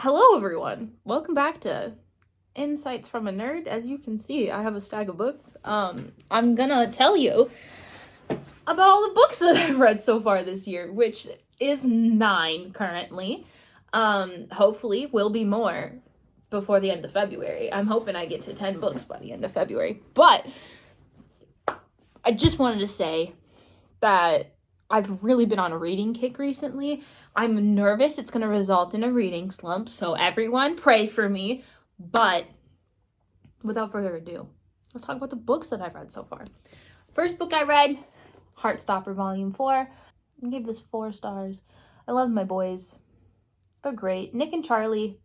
Hello everyone, welcome back to Insights from a Nerd. As you can see, I have a stack of books. I'm gonna tell you about all the books that I've read so far this year, which is 9 currently. Hopefully will be more before the end of February. I'm hoping I get to 10 books by the end of February. But I just wanted to say that I've really been on a reading kick recently. I'm nervous it's going to result in a reading slump, so everyone pray for me. But without further ado, let's talk about the books that I've read so far. First book I read, Heartstopper Volume 4. I gave this 4 stars. I love my boys. They're great. Nick and Charlie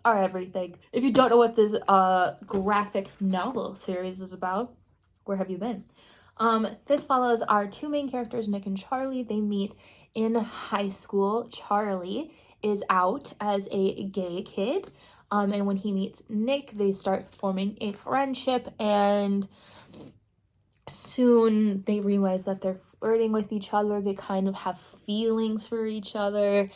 are everything. If you don't know what this graphic novel series is about, where have you been? This follows our 2 main characters, Nick and Charlie. They meet in high school. Charlie is out as a gay kid. And when he meets Nick, they start forming a friendship, and soon they realize that they're flirting with each other. They kind of have feelings for each other.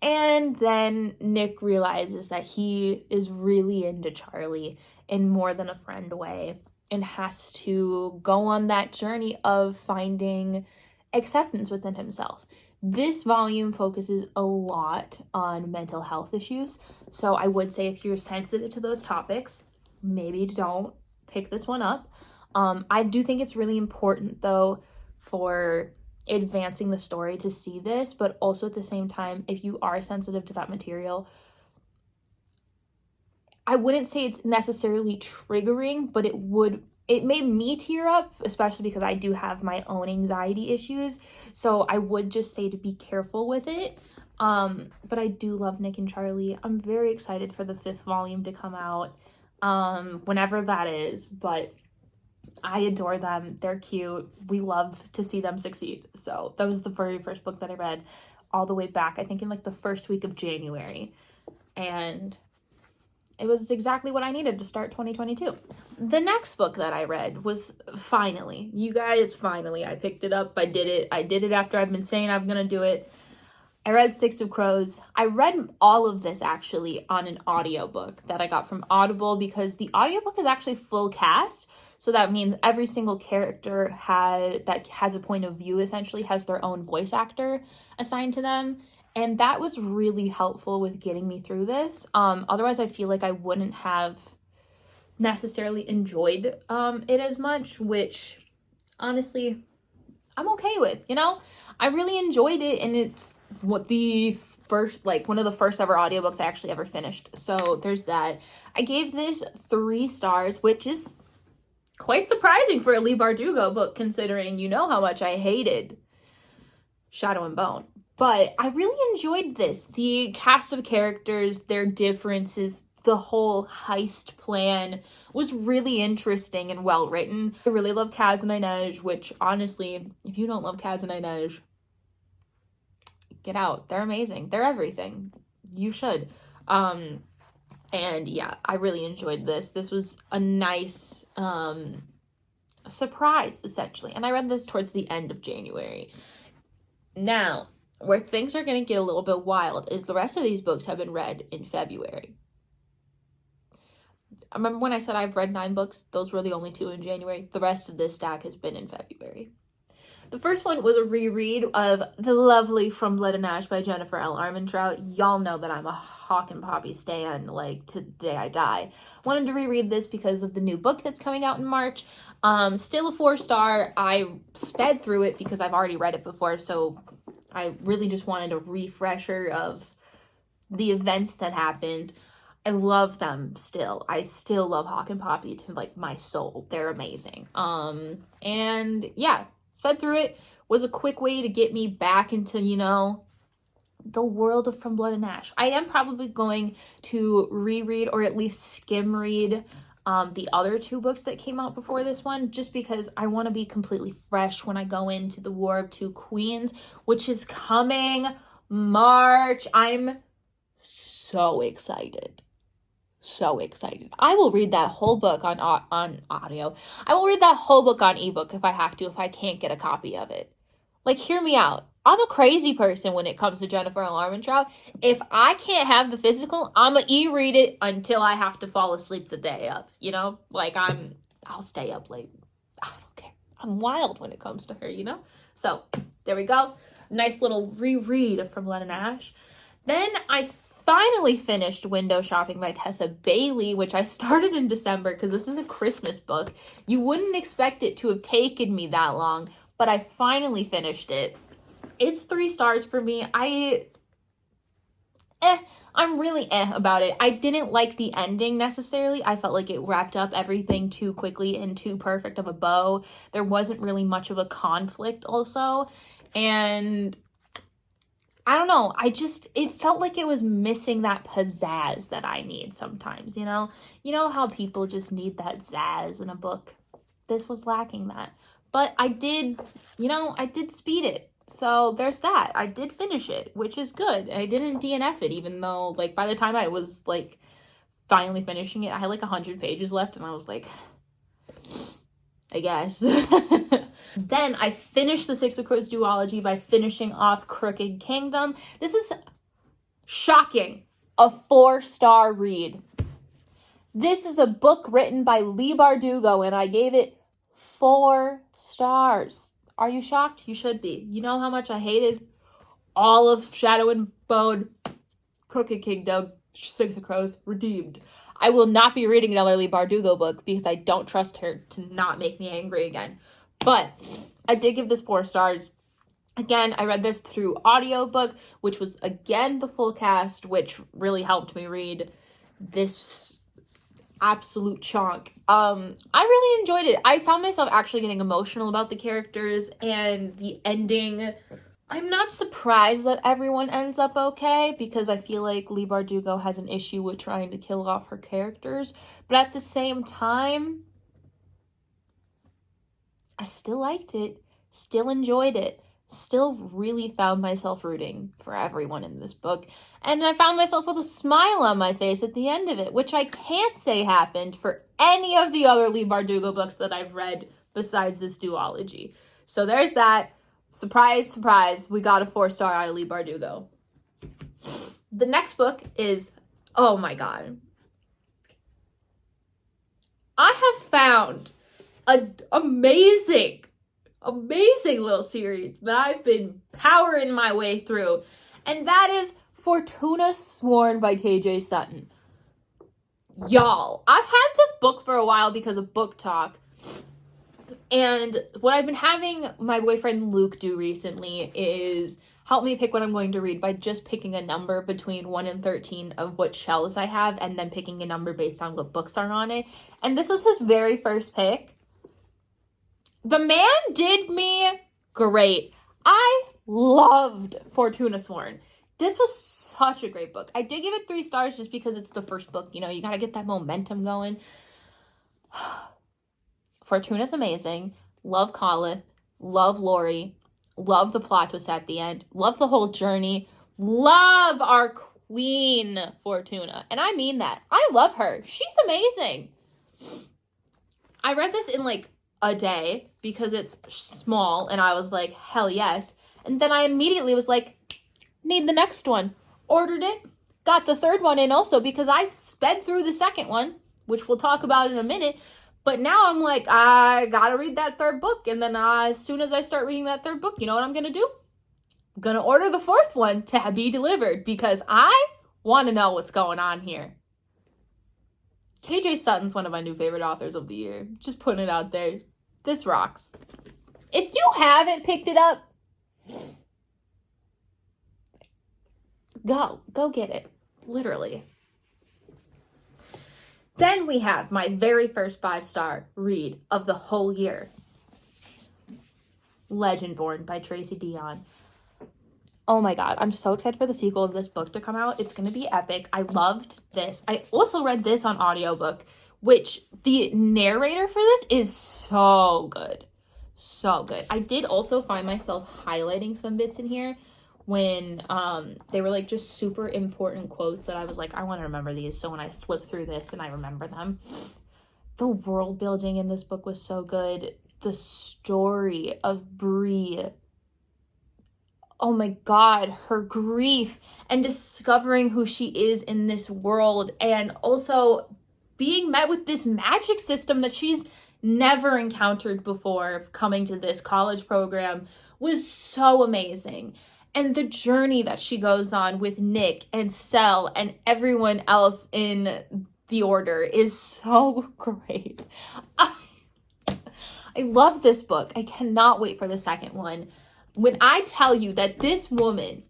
And then Nick realizes that he is really into Charlie in more than a friend way, and has to go on that journey of finding acceptance within himself. This volume focuses a lot on mental health issues, so I would say if you're sensitive to those topics, maybe don't pick this one up. I do think it's really important, though, for advancing the story to see this, but also at the same time, if you are sensitive to that material, I wouldn't say it's necessarily triggering, but it made me tear up, especially because I do have my own anxiety issues. So I would just say to be careful with it. But I do love Nick and Charlie. I'm very excited for the 5th volume to come out, whenever that is. But I adore them. They're cute. We love to see them succeed. So that was the very first book that I read all the way back, I think in like the first week of January. And it was exactly what I needed to start 2022. The next book that I read was finally, I picked it up. I did it after I've been saying I'm gonna do it. I read 6 of Crows. I read all of this actually on an audiobook that I got from Audible, because the audiobook is actually full cast. So that means every single character that has a point of view essentially has their own voice actor assigned to them. And that was really helpful with getting me through this. Otherwise, I feel like I wouldn't have necessarily enjoyed it as much, which honestly, I'm okay with, I really enjoyed it, and it's one of the first ever audiobooks I actually ever finished. So there's that. I gave this 3 stars, which is quite surprising for a Leigh Bardugo book, considering how much I hated Shadow and Bone. But I really enjoyed this. The cast of characters, their differences, the whole heist plan was really interesting and well written. I really love Kaz and Inez, which honestly, if you don't love Kaz and Inez, get out. They're amazing. They're everything. You should. And yeah, I really enjoyed this. This was a nice surprise, essentially. And I read this towards the end of January. Now, where things are going to get a little bit wild is the rest of these books have been read in February. I remember when I said I've read 9 books, those were the only 2 in January. The rest of this stack has been in February. The first one was a reread of The Lovely From Blood and Ash by Jennifer L. Armentrout. Y'all know that I'm a Hawk and Poppy stan, like to the day I die. Wanted to reread this because of the new book that's coming out in March. Still a 4-star. I sped through it because I've already read it before, so I really just wanted a refresher of the events that happened. I love them still. I still love Hawk and Poppy to like my soul. They're amazing. And yeah, sped through it. Was a quick way to get me back into, the world of From Blood and Ash. I am probably going to reread or at least skim read the other 2 books that came out before this one, just because I want to be completely fresh when I go into the War of Two Queens, which is coming March. I'm so excited. So excited. I will read that whole book on audio. I will read that whole book on ebook if I have to, if I can't get a copy of it. Like, hear me out. I'm a crazy person when it comes to Jennifer and Armentrout. If I can't have the physical, I'm going to e-read it until I have to fall asleep the day of, you know? Like, I'll stay up late. I don't care. I'm wild when it comes to her, you know? So, there we go. Nice little reread from Len and Ash. Then I finally finished Window Shopping by Tessa Bailey, which I started in December because this is a Christmas book. You wouldn't expect it to have taken me that long, but I finally finished it. It's 3 stars for me. I'm really about it. I didn't like the ending necessarily. I felt like it wrapped up everything too quickly and too perfect of a bow. There wasn't really much of a conflict also. And I don't know. It felt like it was missing that pizzazz that I need sometimes, you know? You know how people just need that zazz in a book? This was lacking that. But I did speed it. So there's that. I did finish it, which is good. I didn't DNF it, even though, like, by the time I was, like, finally finishing it, I had, like, 100 pages left, and I was like, I guess. Then I finished the Six of Crows duology by finishing off Crooked Kingdom. This is shocking. A 4-star read. This is a book written by Leigh Bardugo, and I gave it 4 stars. Are you shocked? You should be. You know how much I hated all of Shadow and Bone, Crooked Kingdom, Six of Crows, redeemed. I will not be reading another Leigh Bardugo book because I don't trust her to not make me angry again. But I did give this 4 stars. Again, I read this through audiobook, which was, again, the full cast, which really helped me read this absolute chunk. I really enjoyed it. I found myself actually getting emotional about the characters and the ending. I'm not surprised that everyone ends up okay, because I feel like Leigh Bardugo has an issue with trying to kill off her characters. But at the same time, I still liked it, still enjoyed it, still really found myself rooting for everyone in this book. And I found myself with a smile on my face at the end of it, which I can't say happened for any of the other Leigh Bardugo books that I've read besides this duology. So there's that. Surprise, surprise, we got a 4-star out of Leigh Bardugo. The next book is, oh my god. I have found an amazing little series that I've been powering my way through, and that is Fortuna Sworn by KJ Sutton. Y'all, I've had this book for a while because of book talk, and what I've been having my boyfriend Luke do recently is help me pick what I'm going to read by just picking a number between 1 and 13 of what shelves I have, and then picking a number based on what books are on it. And this was his very first pick. The man did me great. I loved Fortuna Sworn. This was such a great book. I did give it 3 stars just because it's the first book. You know, you gotta get that momentum going. Fortuna's amazing. Love Colith. Love Lori. Love the plot twist at the end. Love the whole journey. Love our queen, Fortuna. And I mean that. I love her. She's amazing. I read this in like a day because it's small, and I was like, hell yes. And then I immediately was like, need the next one. Ordered it. Got the 3rd one in also because I sped through the 2nd one, which we'll talk about in a minute. But now I'm like, I gotta read that 3rd book. And then as soon as I start reading that 3rd book, you know what I'm gonna do? I'm gonna order the 4th one to be delivered because I want to know what's going on here. KJ Sutton's one of my new favorite authors of the year. Just putting it out there. This rocks. If you haven't picked it up, go get it. Literally. Then we have my very first 5-star read of the whole year. Legendborn by Tracy Deonn. Oh my god, I'm so excited for the sequel of this book to come out. It's going to be epic. I loved this. I also read this on audiobook, which the narrator for this is so good. So good. I did also find myself highlighting some bits in here when they were like just super important quotes that I was like, I want to remember these. So when I flip through this and I remember them. The world building in this book was so good. The story of Bree. oh my God, her grief and discovering who she is in this world, and also being met with this magic system that she's never encountered before coming to this college program was so amazing. And the journey that she goes on with Nick and Sel and everyone else in the Order is so great. I love this book. I cannot wait for the second one. When I tell you that this woman,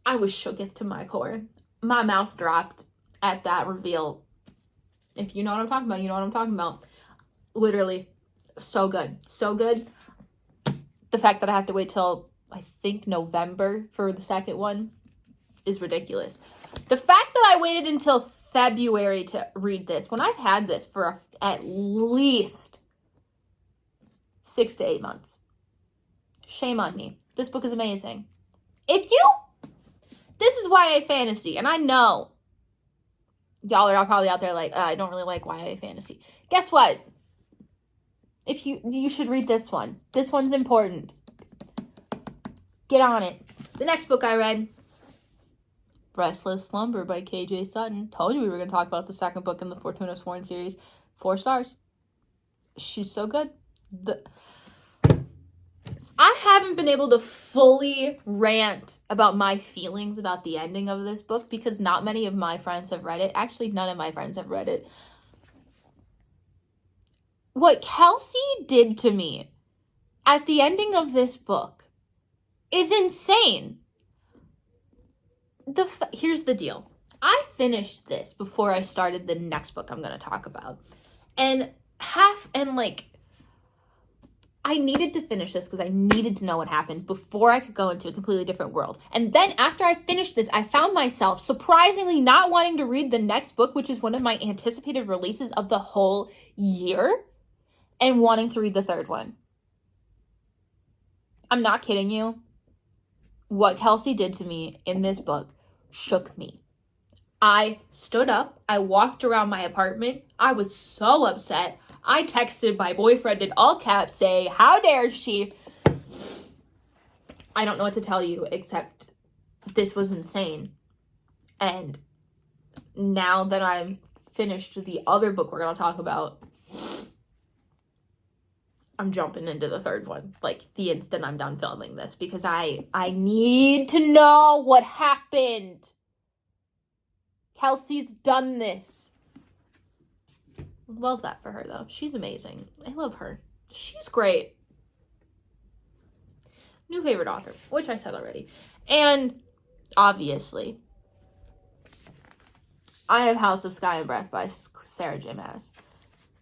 I was shooketh to my core. My mouth dropped at that reveal. If you know what I'm talking about, you know what I'm talking about. Literally, so good. So good. The fact that I have to wait till, I think, November for the second one is ridiculous. The fact that I waited until February to read this, when I've had this for at least 6 to 8 months. Shame on me. This book is amazing. This is YA fantasy, and I know y'all are probably out there like, I don't really like YA fantasy. Guess what? You should read this one. This one's important. Get on it. The next book I read, Restless Slumber by KJ Sutton. Told you we were going to talk about the second book in the Fortuna Sworn series. 4 stars. She's so good. I haven't been able to fully rant about my feelings about the ending of this book because not many of my friends have read it. Actually, none of my friends have read it. What Kelsey did to me at the ending of this book is insane. Here's the deal. I finished this before I started the next book I'm going to talk about. I needed to finish this because I needed to know what happened before I could go into a completely different world. And then after I finished this, I found myself surprisingly not wanting to read the next book, which is one of my anticipated releases of the whole year, and wanting to read the third one. I'm not kidding you. What Kelsey did to me in this book shook me. I stood up. I walked around my apartment. I was so upset. I texted my boyfriend in all caps saying, how dare she? I don't know what to tell you except this was insane. And now that I'm finished the other book we're going to talk about, I'm jumping into the third one, like the instant I'm done filming this, because I need to know what happened. Kelsey's done this. Love that for her, though. She's amazing. I love her. She's great. New favorite author, which I said already. And, obviously, I have House of Sky and Breath by Sarah J. Maas.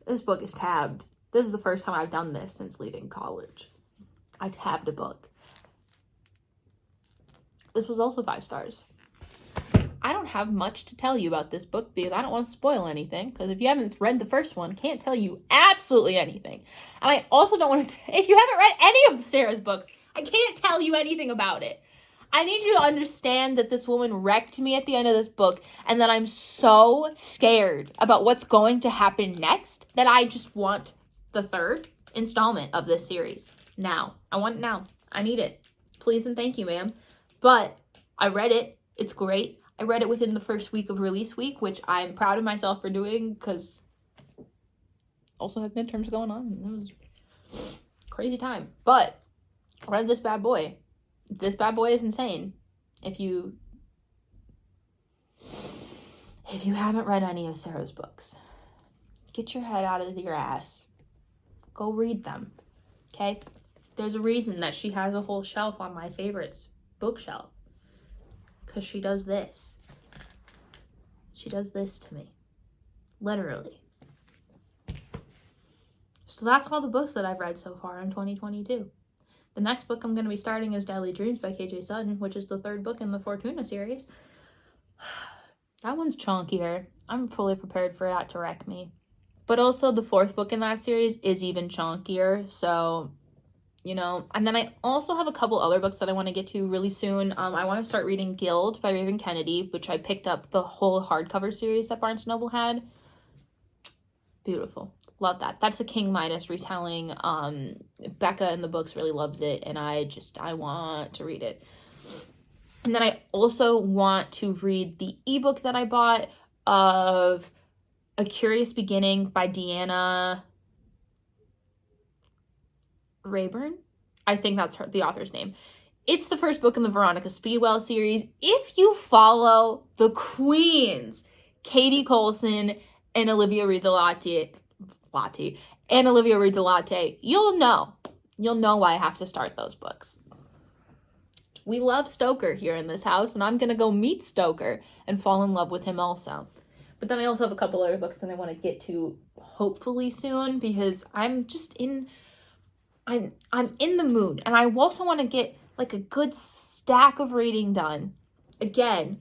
This book is tabbed. This is the first time I've done this since leaving college. I tabbed a book. This was also 5 stars. I don't have much to tell you about this book because I don't want to spoil anything. Because if you haven't read the first one, can't tell you absolutely anything. And I also don't want to, if you haven't read any of Sarah's books, I can't tell you anything about it. I need you to understand that this woman wrecked me at the end of this book and that I'm so scared about what's going to happen next that I just want the third installment of this series now. I want it now. I need it. Please and thank you, ma'am. But I read it. It's great. I read it within the first week of release week, which I'm proud of myself for doing because also have midterms going on. It was a crazy time. But I read this bad boy. This bad boy is insane. If you haven't read any of Sarah's books, get your head out of your ass. Go read them. Okay? There's a reason that she has a whole shelf on my favorites bookshelf. Because she does this. She does this to me. Literally. So that's all the books that I've read so far in 2022. The next book I'm going to be starting is Deadly Dreams by KJ Sutton, which is the 3rd book in the Fortuna series. That one's chunkier. I'm fully prepared for that to wreck me. But also the 4th book in that series is even chunkier, so, you know. And then I also have a couple other books that I want to get to really soon. I want to start reading Guild by Raven Kennedy, which I picked up the whole hardcover series that Barnes & Noble had. Beautiful. Love that. That's a King Midas retelling. Becca in the books really loves it, and I want to read it. And then I also want to read the ebook that I bought of A Curious Beginning by Deanna Rayburn. I think that's the author's name. It's the first book in the Veronica Speedwell series. If you follow the queens, Katie Colson and Olivia Reed-Delate, you'll know why I have to start those books. We love Stoker here in this house, and I'm going to go meet Stoker and fall in love with him also. But then I also have a couple other books that I want to get to hopefully soon, because I'm in the mood, and I also want to get like a good stack of reading done again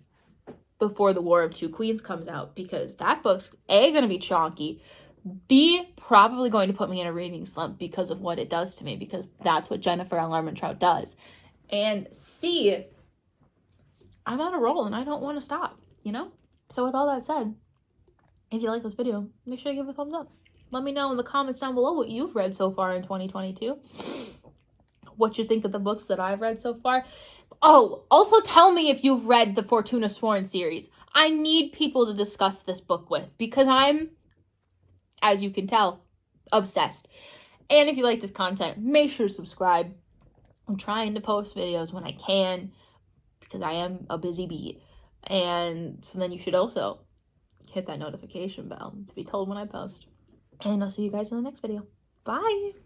before the War of Two Queens comes out, because that book's A, going to be chonky, B, probably going to put me in a reading slump because of what it does to me, because that's what Jennifer L. Armentrout does, and C, I'm on a roll and I don't want to stop, you know? So with all that said, if you like this video, make sure to give it a thumbs up. Let me know in the comments down below what you've read so far in 2022. What you think of the books that I've read so far. Oh, also tell me if you've read the Fortuna Sworn series. I need people to discuss this book with, because I'm, as you can tell, obsessed. And if you like this content, make sure to subscribe. I'm trying to post videos when I can, because I am a busy bee. And so then you should also hit that notification bell to be told when I post. And I'll see you guys in the next video. Bye!